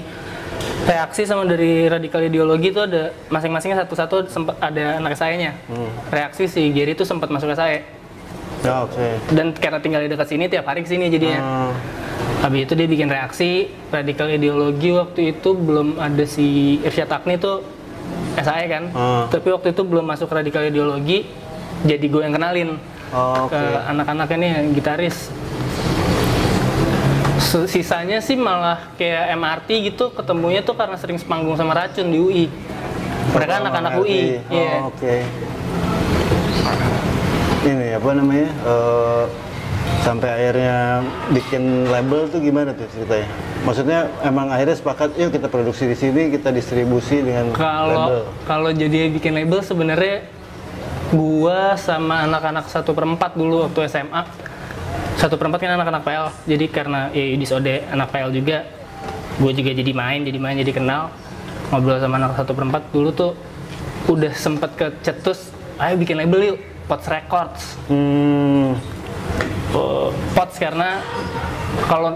reaksi sama dari radikal ideologi itu ada masing-masingnya satu-satu sempat ada anak sayanya. Reaksi si Gary itu sempat masuk ke saya. Ya, oke. Dan karena tinggal di dekat sini tiap hari kesini jadinya. Habis itu dia bikin reaksi radikal ideologi waktu itu belum ada si Irsyad Agni tuh SAE kan. Tapi waktu itu belum masuk radikal ideologi, jadi gue yang kenalin ke anak-anaknya nih gitaris. Sisanya sih malah kayak MRT gitu ketemunya tuh karena sering sepanggung sama Racun di UI. Mereka anak-anak UI. Iya. Oke. Ini apa namanya? Sampai akhirnya bikin label tuh gimana tuh ceritanya? Maksudnya emang akhirnya sepakat, yuk kita produksi di sini, kita distribusi dengan label. Kalau jadi bikin label sebenarnya gua sama anak-anak 1/4 dulu waktu SMA. 1/4 kan anak-anak PL. Jadi karena Yudis Ode anak PL juga, gue juga jadi main, jadi kenal. Ngobrol sama anak 1/4 dulu tuh udah sempet kecetus, ayo bikin label yuk, Pots Records. Pots karena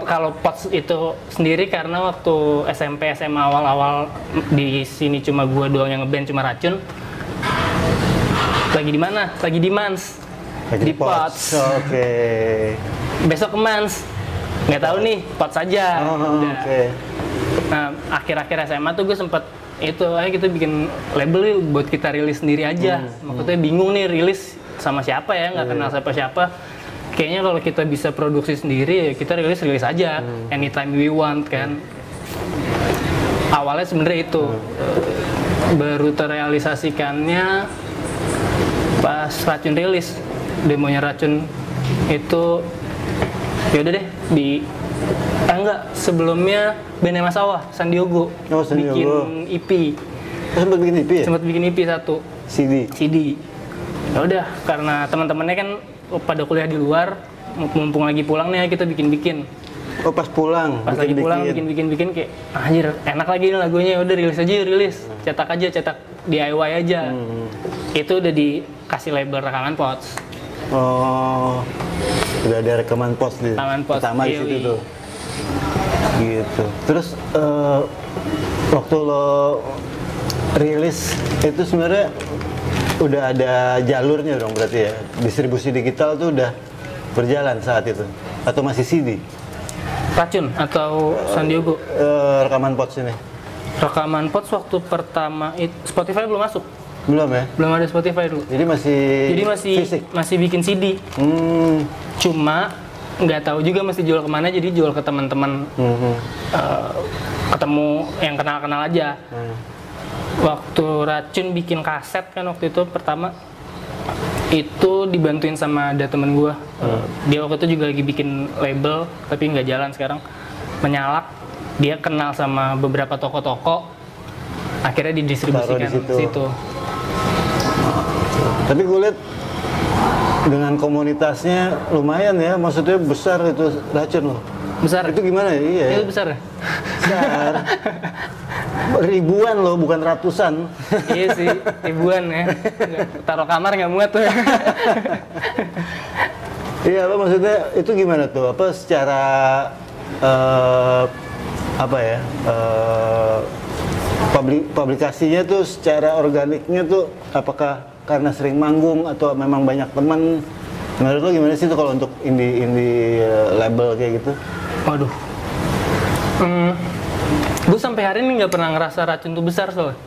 kalau Pots itu sendiri karena waktu SMP SMA awal-awal di sini cuma gua doang yang ngeband, cuma Racun. Lagi di mana? Lagi di Mans. Di Pots. Oke. Besok ke Mans. Nggak tahu nih, Pots aja. Oke. Nah, akhir-akhir SMA tuh gue sempet itu, ayo kita bikin label yuk buat kita rilis sendiri aja. Maksudnya bingung nih rilis sama siapa ya, nggak kenal siapa-siapa. Kayaknya kalau kita bisa produksi sendiri ya kita rilis aja, anytime we want kan. Awalnya sebenarnya itu baru terrealisasikannya pas Racun rilis, demonya Racun itu ya udah deh sebelumnya bandnya Mas Awah, Sandiogo, bikin EP. Sempat bikin EP ya? Sempat bikin EP satu. CD. Ya udah, karena teman-temannya kan pada kuliah di luar, mumpung lagi pulang nih kita bikin-bikin. Oh pas pulang? Pas lagi pulang bikin-bikin kayak anjir enak lagi nih lagunya, udah rilis aja rilis. Cetak DIY aja. Itu udah dikasih label rekaman Pots. Oh, udah ada rekaman Pots di pertama di situ tuh. Gitu. Terus waktu lo rilis itu sebenarnya udah ada jalurnya dong berarti ya? Distribusi digital tuh udah berjalan saat itu? Atau masih CD? Racun atau Sandiogo? Rekaman Pots ini? Rekaman Pots waktu pertama Spotify belum masuk. Belum ya? Belum ada Spotify dulu. Jadi masih bikin CD. Cuma nggak tahu juga mesti jual kemana, jadi jual ke teman-teman. Ketemu yang kenal-kenal aja. Waktu Racun bikin kaset kan waktu itu pertama, itu dibantuin sama ada temen gue. Dia waktu itu juga lagi bikin label tapi nggak jalan sekarang, Menyalak. Dia kenal sama beberapa toko-toko, akhirnya didistribusikan di situ. Tapi gue lihat dengan komunitasnya lumayan ya, maksudnya besar itu Racun loh. Besar? Itu gimana ya? Iya. Itu besar ya? Besar. Ribuan loh, bukan ratusan. Iya sih, ribuan ya. Taruh kamar nggak muat tuh. Iya, apa maksudnya itu gimana tuh? Apa secara apa ya? Publikasinya tuh secara organiknya tuh apakah karena sering manggung atau memang banyak teman? Menurut lo gimana sih tuh kalau untuk indie label kayak gitu? Waduh. Gue sampai hari ini nggak pernah ngerasa Racun tuh besar soalnya.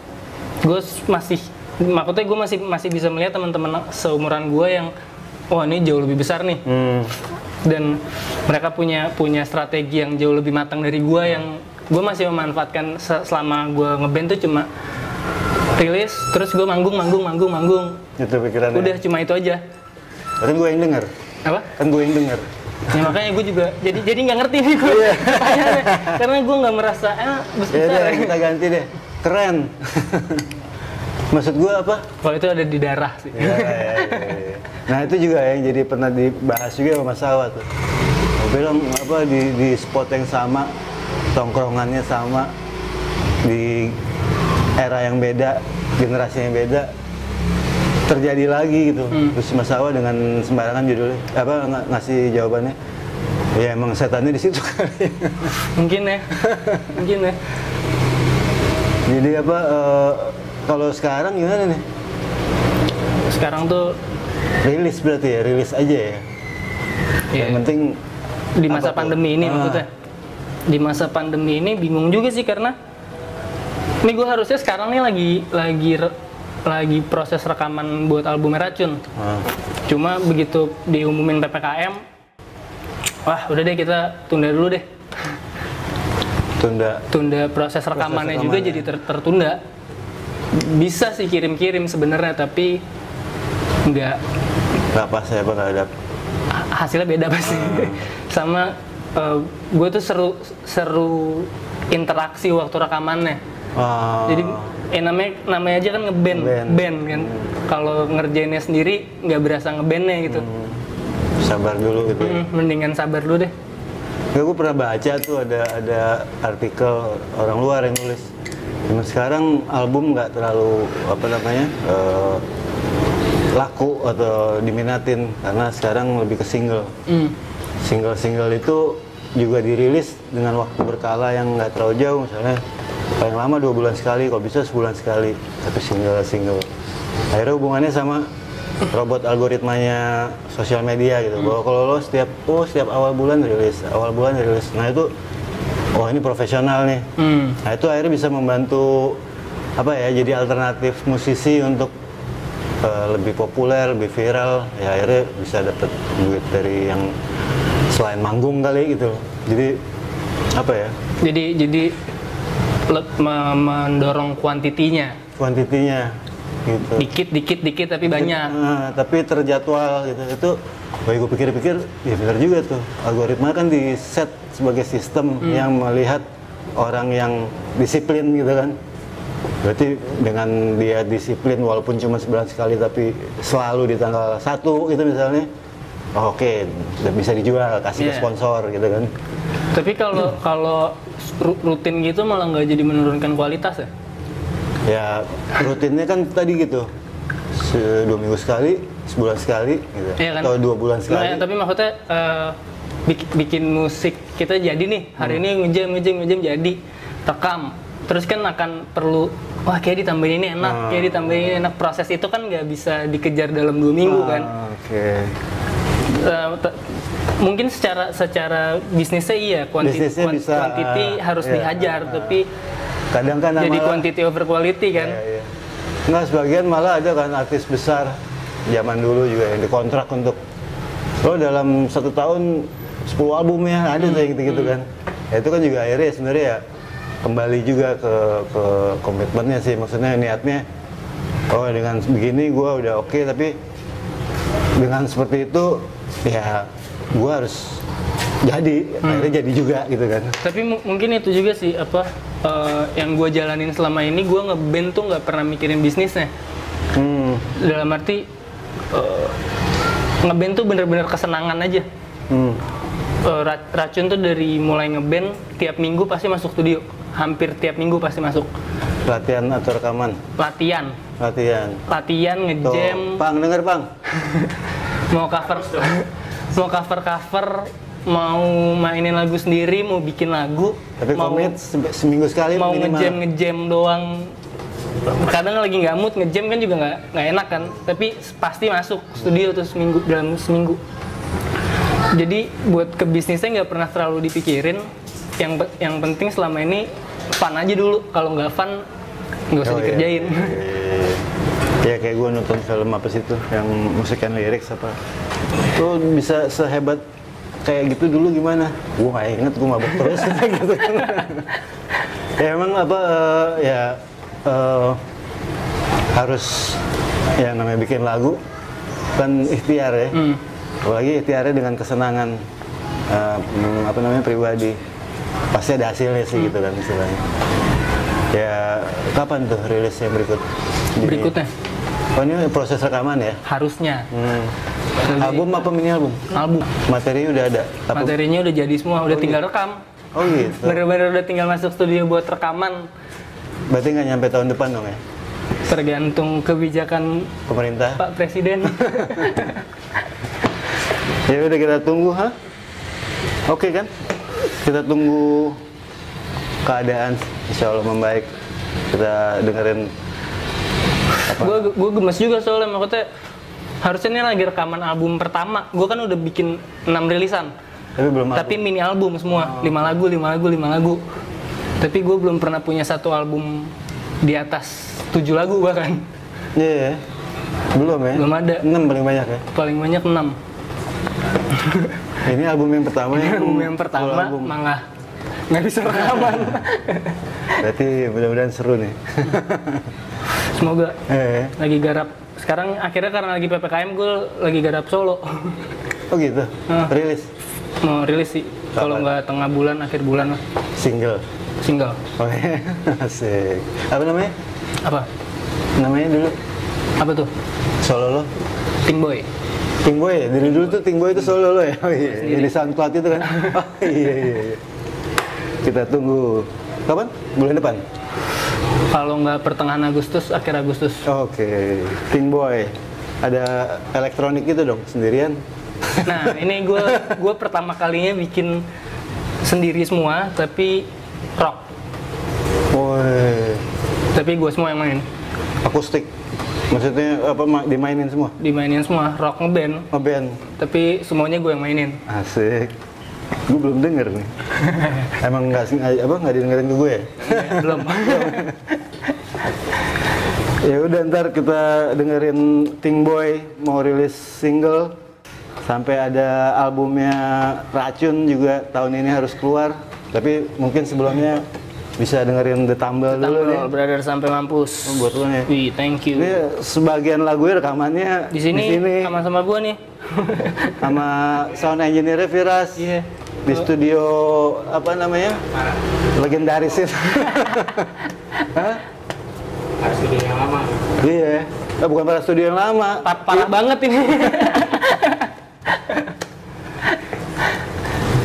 Gue maksudnya gue masih bisa melihat teman-teman seumuran gue yang wah ini jauh lebih besar nih. Dan mereka punya strategi yang jauh lebih matang dari gue, yang gue masih memanfaatkan selama gue ngeband tuh cuma rilis terus gue manggung. Itu pikirannya. Udah cuma itu aja. Kan gue yang denger. Apa? Kan gue yang denger. Ya makanya gue juga jadi nggak ngerti nih gue. Karena gue nggak merasa besar. Ya kita ganti deh. Keren. Maksud gue apa? Kalau itu ada di darah sih. Ya. Nah itu juga yang jadi pernah dibahas juga sama Mas Awa tuh. Gue bilang apa di spot yang sama, tongkrongannya sama, di era yang beda, generasi yang beda, terjadi lagi gitu. Terus Mas Awa dengan sembarangan judulnya apa ngasih jawabannya, ya emang setannya di situ kali. Mungkin ya. Jadi apa kalau sekarang gimana nih? Sekarang tuh Rilis berarti ya, rilis aja ya. Yang penting di masa pandemi ini maksudnya. Di masa pandemi ini bingung juga sih karena ini gue harusnya sekarang nih lagi proses rekaman buat album Racun. Cuma begitu diumumin PPKM, wah udah deh kita tunda dulu deh. Tunda proses rekamannya juga jadi tertunda. Bisa sih kirim-kirim sebenarnya tapi nggak pas ya nggak ada hasilnya beda pasti. Sama gue tuh seru interaksi waktu rekamannya. Jadi namanya aja kan band kan. Kalau ngerjainnya sendiri nggak berasa ngebandnya gitu. Sabar dulu gitu. Mendingan sabar dulu deh. Gue pernah baca tuh ada artikel orang luar yang nulis. Cuma sekarang album nggak terlalu laku atau diminatin karena sekarang lebih ke single. Single itu juga dirilis dengan waktu berkala yang nggak terlalu jauh, misalnya paling lama 2 bulan sekali, kalau bisa sebulan sekali satu single. Akhirnya hubungannya sama robot algoritmanya sosial media gitu, bahwa kalau lo setiap awal bulan rilis. Nah itu ini profesional nih. Nah itu akhirnya bisa membantu jadi alternatif musisi untuk lebih populer, lebih viral, ya akhirnya bisa dapet duit dari yang selain manggung kali gitu. Jadi Jadi mendorong kuantitinya gitu. Dikit tapi banyak. Tapi terjadwal gitu. Itu gue pikir-pikir ya benar juga tuh. Algoritma kan di set sebagai sistem yang melihat orang yang disiplin gitu kan. Berarti dengan dia disiplin walaupun cuma sebulan sekali tapi selalu di tanggal 1 gitu misalnya, oke, bisa dijual, kasih ke sponsor gitu kan. Tapi kalau rutin gitu malah nggak jadi menurunkan kualitas ya? Ya rutinnya kan tadi gitu, 2 minggu sekali, sebulan sekali gitu, kan? Atau 2 bulan sekali. Tapi maksudnya bikin musik kita jadi nih, hari ini ngejam jadi, rekam. Terus kan akan perlu, kayak ditambahin ini enak, proses itu kan nggak bisa dikejar dalam 2 minggu kan. Mungkin secara bisnisnya iya, quantity harus dihajar, tapi kadang kan jadi quantity over quality kan. Nggak, sebagian malah ada kan artis besar zaman dulu juga yang dikontrak untuk dalam 1 tahun 10 album ya, ada tuh yang gitu kan. Ya, itu kan juga akhirnya sebenarnya ya kembali juga ke komitmennya sih, maksudnya niatnya dengan begini gue udah oke, tapi dengan seperti itu ya gue harus akhirnya jadi juga gitu kan. Tapi mungkin itu juga sih yang gue jalanin selama ini, gue ngeband tuh nggak pernah mikirin bisnisnya. Dalam arti ngeband tuh bener-bener kesenangan aja. Racun tuh dari mulai ngeband tiap minggu pasti masuk studio, hampir tiap minggu pasti masuk. Latihan atau rekaman? Latihan, ngejam. Pang, denger Pang. Mau cover mau cover, mau mainin lagu sendiri, mau bikin lagu, Tapi mau komit seminggu sekali mau minimal. ngejam doang. Kadang lagi nggak mood ngejam kan juga nggak enak kan, tapi pasti masuk studio tuh dalam seminggu. Jadi buat ke bisnisnya nggak pernah terlalu dipikirin. Yang penting selama ini fun aja dulu. Kalau nggak fun nggak usah dikerjain. Ya kayak gue nonton film apa sih tuh yang musik and lyrics apa. Lo bisa sehebat kayak gitu dulu gimana? Gue nggak inget, gue mabuk terus gitu. Ya emang apa harus ya namanya bikin lagu kan ikhtiar ya. Apalagi ikhtiarnya dengan kesenangan apa namanya pribadi. Pasti ada hasilnya sih gitu kan istilahnya. Ya kapan tuh rilis yang Berikutnya Oh ini proses rekaman ya? harusnya Album apa mini album? album. Materinya udah ada? Materinya udah jadi semua, udah tinggal rekam. Oh gitu? Bener-bener udah tinggal masuk studio buat rekaman. Berarti nggak nyampe tahun depan dong ya? Tergantung kebijakan Pemerintah? Pak Presiden. Ya udah kita tunggu, ha? Oke kan? Kita tunggu keadaan insya Allah membaik. Kita dengerin Gue gemes juga soalnya, maksudnya harusnya ini lagi rekaman album pertama. Gue kan udah bikin 6 rilisan. Tapi belum Tapi mini album semua, 5 lagu. Tapi gue belum pernah punya satu album di atas 7 lagu bahkan. Iya, belum ya? Belum ada. 6 paling banyak ya? Paling banyak 6. Ini album yang pertama ya? Album yang pertama malah nggak bisa rekaman. Berarti mudah-mudahan seru nih. Semoga. Lagi garap. Sekarang akhirnya karena lagi PPKM gue lagi garap solo. Oh gitu? Rilis? Mau rilis sih. Kalau nggak tengah bulan, akhir bulan lah. Single? Single. Oh iya, asik. Apa namanya? Apa? Namanya dulu? Apa tuh? Solo lo? Ting Boy. Ting Boy ya? Dari dulu tuh Ting Boy itu solo lo ya? Oh iya, jadi SoundCloud itu kan? Oh iya. Kita tunggu. Kapan? Bulan depan? Kalau nggak pertengahan Agustus, akhir Agustus. Oke. Ting Boy. Ada elektronik gitu dong, sendirian? Nah, ini gue pertama kalinya bikin sendiri semua, tapi rock. Woi. Tapi gue semua yang main. Akustik? Maksudnya apa, dimainin semua? Dimainin semua, rock ngeband. Ngeband? Tapi semuanya gue yang mainin. Asik. Gue belum denger nih. Emang nggak didengerin ke gue ya? Belum. Ya udah, ntar kita dengerin Ting Boy mau rilis single, sampai ada albumnya Racun juga tahun ini harus keluar. Tapi mungkin sebelumnya bisa dengerin The Tumble dulu nih. Brother sampai mampus. Oh, buat lo nih. Wih, thank you. Ini sebagian lagunya rekamannya Di sini sama gue nih. sama sound engineer Firas. Iya. Di studio apa namanya? Legendaris itu. Hah? Studio yang lama. Iya. Bukan para studio yang lama. Parah banget ini.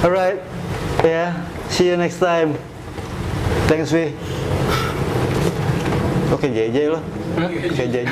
Alright. Yeah. See you next time. Thanks, Vi. Oke, JJ lo. Oke, JJ.